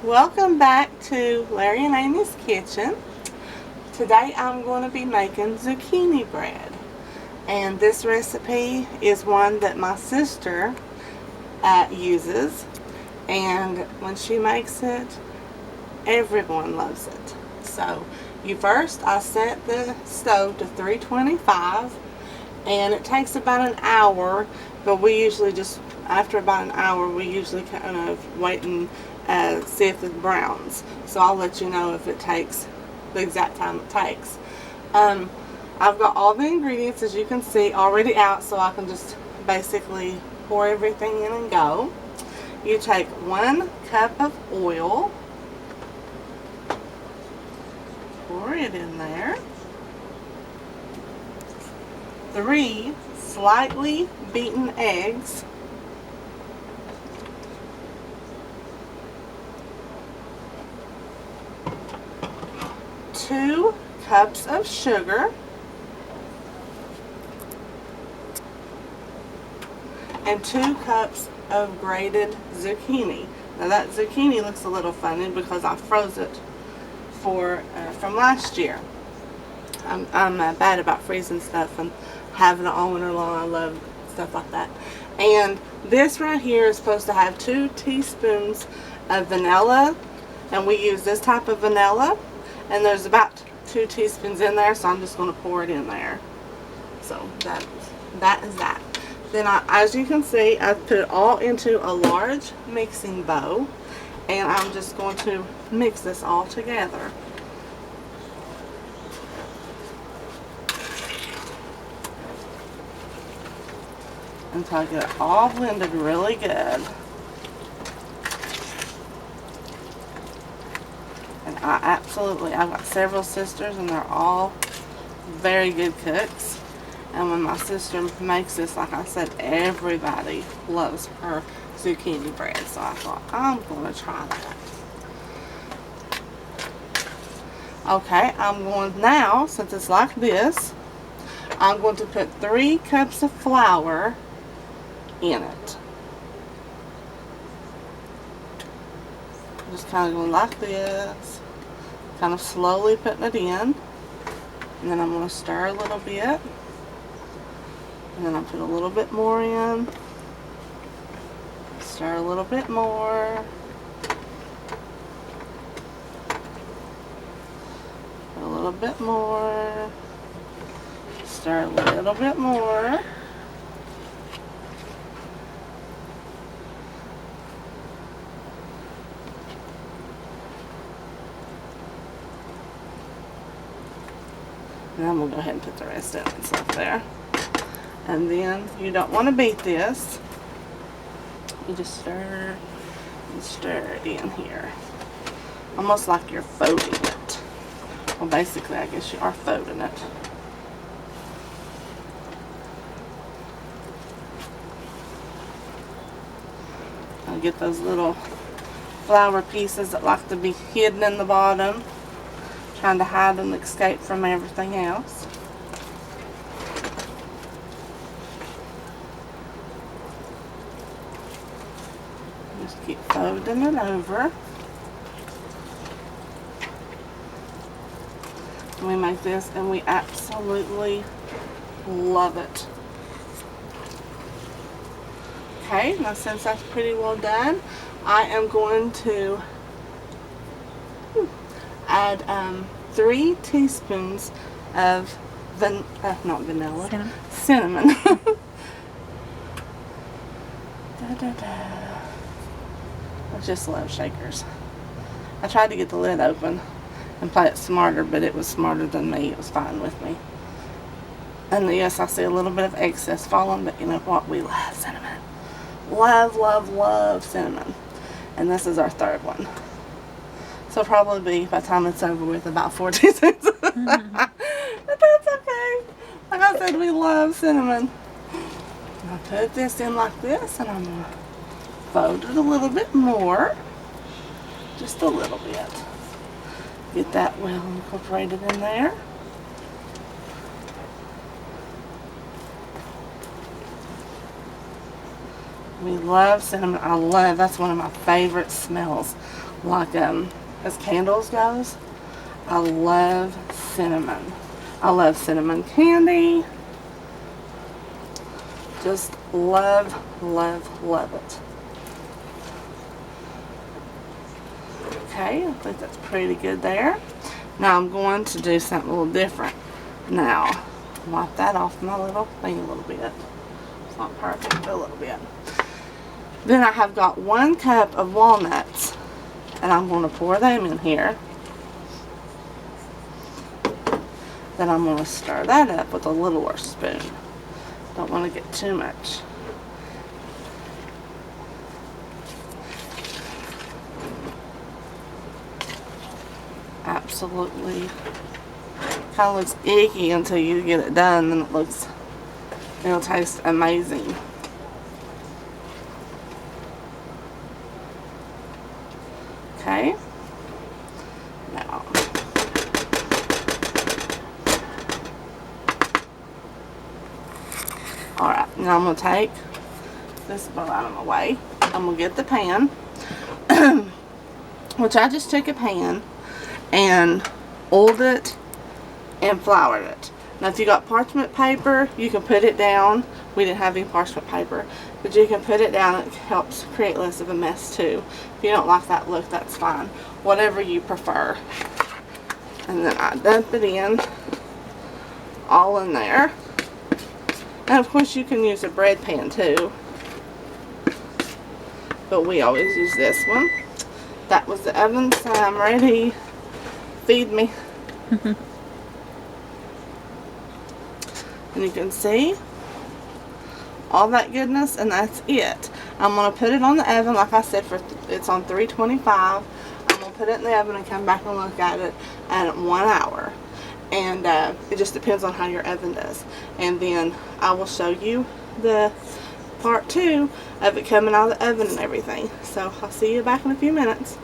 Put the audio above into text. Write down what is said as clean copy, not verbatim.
Welcome back to Larry and Amy's Kitchen. Today I'm going to be making zucchini bread. And this recipe is one that my sister uses. And when she makes it, everyone loves it. So I set the stove to 325, and it takes about an hour, but we usually just, after about an hour, we usually kind of wait and see if it browns. So I'll let you know if it takes the exact time it takes. I've got all the ingredients, as you can see, already out, so I can just basically pour everything in and go. You take 1 cup of oil, pour it in there. 3 slightly beaten eggs. 2 cups of sugar. And 2 cups of grated zucchini. Now that zucchini looks a little funny because I froze it from last year. I'm bad about freezing stuff and having it all winter long. I love stuff like that. And this right here is supposed to have 2 teaspoons of vanilla, and we use this type of vanilla, and there's about 2 teaspoons in there, so I'm just going to pour it in there. So that is that. Then as you can see, I put it all into a large mixing bowl, and I'm just going to mix this all together. Until I get it all blended really good. And I've got several sisters, and they're all very good cooks. And when my sister makes this, like I said, everybody loves her zucchini bread. So I thought, I'm going to try that. Okay, I'm going now, since it's like this, I'm going to put 3 cups of flour in it. Just kind of going like this, kind of slowly putting it in. And then I'm going to stir a little bit. And then I'll put a little bit more in. Stir a little bit more. Put a little bit more. Stir a little bit more. And then we'll go ahead and put the rest in and stuff there. And then you don't want to beat this. You just stir and stir it in here. Almost like you're folding it. Well, basically, I guess you are folding it. I'll get those little flour pieces that like to be hidden in the bottom, trying to hide and escape from everything else. Just keep folding it over. We make this and we absolutely love it. Okay, now since that's pretty well done, I am going to add 3 teaspoons of not vanilla, cinnamon. I just love shakers. I tried to get the lid open and play it smarter, but it was smarter than me. It was fine with me. And yes, I see a little bit of excess falling, but you know what? We love cinnamon. Love, love, love cinnamon. And this is our 3rd one. So probably be, by the time it's over with, about 4 teaspoons. But that's okay. Like I said, we love cinnamon. I put this in like this, and I'm going to fold it a little bit more. Just a little bit. Get that well incorporated in there. We love cinnamon. That's one of my favorite smells. Like, as candles goes, I love cinnamon. I love cinnamon candy. Just love, love, love it. Okay, I think that's pretty good there. Now I'm going to do something a little different. Now, wipe that off my little thing a little bit. It's not perfect, but a little bit. Then I have got 1 cup of walnuts, and I'm going to pour them in here. Then I'm going to stir that up with a littler spoon. Don't want to get too much. Absolutely. Kind of looks icky until you get it done, then it'll taste amazing. Okay. Now, alright, now I'm going to take this bowl out of my way. I'm going to get the pan, which I just took a pan and oiled it and floured it. Now if you got parchment paper, you can put it down. We didn't have any parchment paper, but you can put it down. It helps create less of a mess too. If you don't like that look, that's fine. Whatever you prefer. And then I dump it in, all in there. And of course you can use a bread pan too, but we always use this one. That was the oven, so I'm ready. Feed me. And you can see all that goodness, and that's it. I'm going to put it on the oven, like I said, it's on 325. I'm going to put it in the oven and come back and look at it at 1 hour. And it just depends on how your oven does. And then I will show you the part 2 of it coming out of the oven and everything. So I'll see you back in a few minutes.